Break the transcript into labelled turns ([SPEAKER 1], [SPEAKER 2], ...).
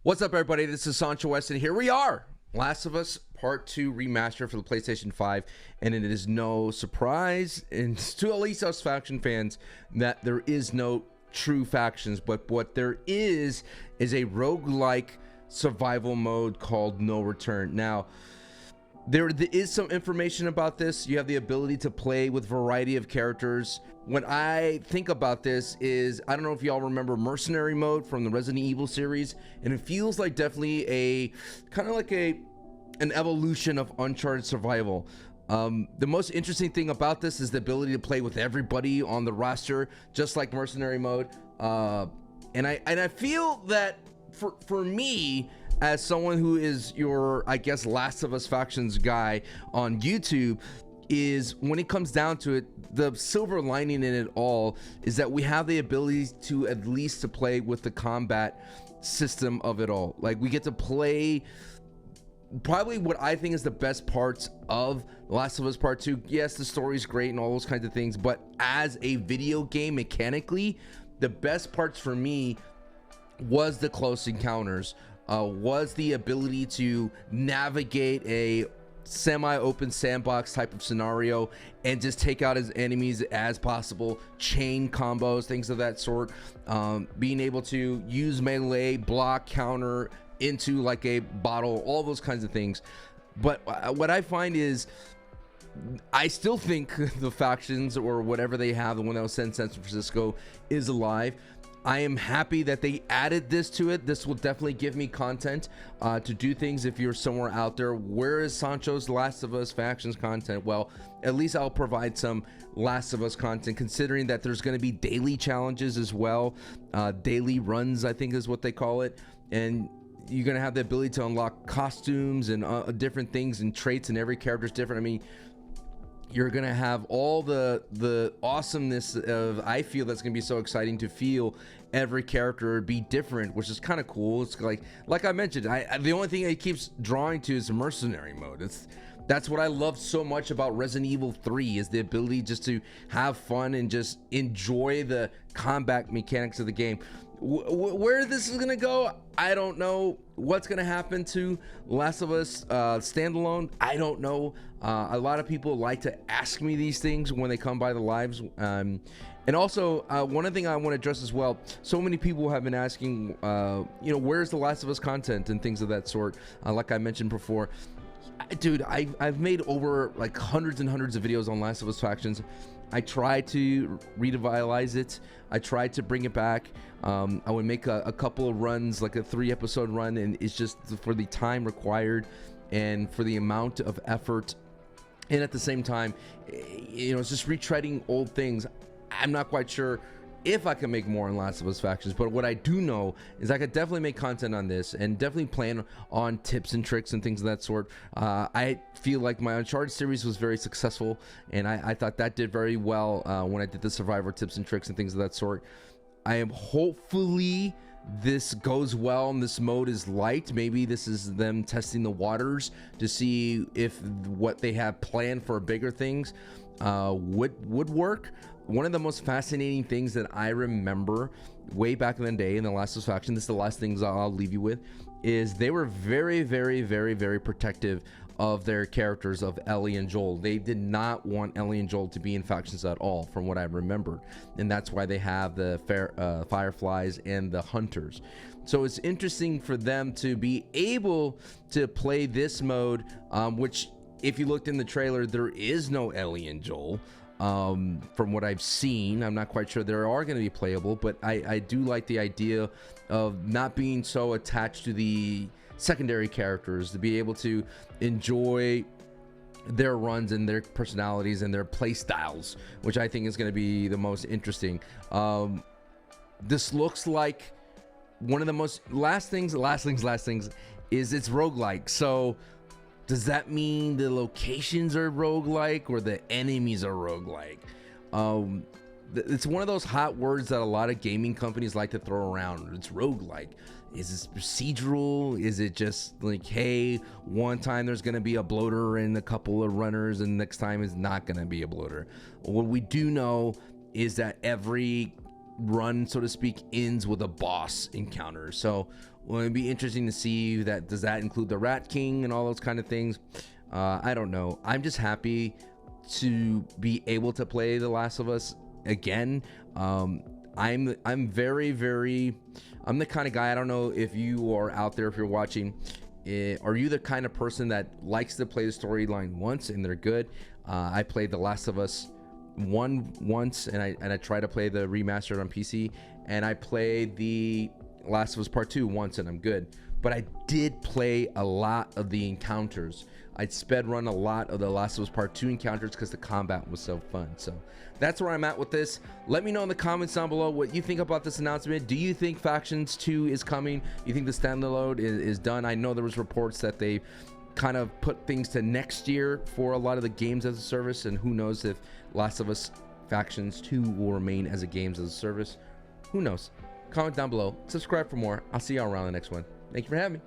[SPEAKER 1] What's up, everybody? This is Sancho West, and here we are. Last of Us Part 2 Remaster for the PlayStation 5, and it is no surprise, and to at least us faction fans, that there is no true factions, but what there is a roguelike survival mode called No Return. Now, there is some information about this. You have the ability to play with a variety of characters. When I think about this is, I don't know if y'all remember mercenary mode from the Resident Evil series, and it feels like definitely a kind of like an evolution of Uncharted Survival. The most interesting thing about this is the ability to play with everybody on the roster, just like mercenary mode. And I feel that for me, as someone who is your, I guess, Last of Us factions guy on YouTube, is when it comes down to it, the silver lining in it all is that we have the ability to at least to play with the combat system of it all. Like, we get to play probably what I think is the best parts of Last of Us Part 2. Yes, the story's great and all those kinds of things, but as a video game mechanically, the best parts for me was the close encounters, was the ability to navigate a semi-open sandbox type of scenario and just take out as enemies as possible, chain combos, things of that sort, being able to use melee, block, counter into like a bottle, all those kinds of things. But what I find is, I still think the factions or whatever they have, the one that was sent to San Francisco, is alive. I am happy that they added this to it. This will definitely give me content to do things if you're somewhere out there. Where is Sancho's Last of Us factions content? Well, at least I'll provide some Last of Us content, considering that there's going to be daily challenges as well. Daily runs, I think is what they call it. And you're going to have the ability to unlock costumes and different things and traits, and every character is different. I mean, you're gonna have all the awesomeness of, I feel that's gonna be so exciting to feel every character be different, which is kind of cool. It's like I mentioned, the only thing it keeps drawing to is the mercenary mode. That's what I love so much about Resident Evil 3, is the ability just to have fun and just enjoy the combat mechanics of the game. Where this is gonna go, I don't know. What's gonna happen to Last of Us standalone, I don't know. A lot of people like to ask me these things when they come by the lives, and also one other thing I want to address as well. So many people have been asking, where's the Last of Us content and things of that sort. Like I mentioned before, dude, I've made over like hundreds and hundreds of videos on Last of Us factions. I try to revitalize it. I try to bring it back. I would make a couple of runs, like a 3-episode run, and it's just for the time required and for the amount of effort. And at the same time, it's just retreading old things. I'm not quite sure if I can make more on Last of Us factions, but what I do know is I could definitely make content on this and definitely plan on tips and tricks and things of that sort. I feel like my Uncharted series was very successful, and I thought that did very well when I did the Survivor tips and tricks and things of that sort. I am hopefully this goes well and this mode is liked. Maybe this is them testing the waters to see if what they have planned for bigger things would work. One of the most fascinating things that I remember way back in the day in the Last of Us faction, this is the last things I'll leave you with, is they were very, very, very, very protective of their characters, of Ellie and Joel. They did not want Ellie and Joel to be in factions at all, from what I remembered, and that's why they have the Fireflies and the Hunters. So it's interesting for them to be able to play this mode, which, if you looked in the trailer, there is no Ellie and Joel. From what I've seen, I'm not quite sure they are going to be playable, but I do like the idea of not being so attached to the secondary characters, to be able to enjoy their runs and their personalities and their play styles, which I think is going to be the most interesting. This looks like one of the most last things is it's roguelike. So does that mean the locations are roguelike or the enemies are roguelike? It's one of those hot words that a lot of gaming companies like to throw around. It's roguelike. Is this procedural? Is it just like, hey, one time there's going to be a bloater and a couple of runners, and next time is not going to be a bloater? What we do know is that every run, so to speak, ends with a boss encounter. So Well, it'd be interesting to see that. Does that include the Rat King and all those kind of things? I don't know. I'm just happy to be able to play The Last of Us again. I'm very I'm the kind of guy, I don't know if you are out there, if you're watching, are you the kind of person that likes to play the storyline once and they're good? I played The Last of Us 1 once, and I tried to play the remastered on PC, and I played the Last of Us Part 2 once and I'm good. But I did play a lot of the encounters. I'd sped run a lot of the Last of Us Part 2 encounters because the combat was so fun. So that's where I'm at with this. Let me know in the comments down below what you think about this announcement. Do you think Factions 2 is coming? You think the standalone is done? I know there was reports that they kind of put things to next year for a lot of the games as a service, and who knows if Last of Us Factions 2 will remain as a games as a service. Who knows? Comment down below. Subscribe for more. I'll see y'all around the next one. Thank you for having me.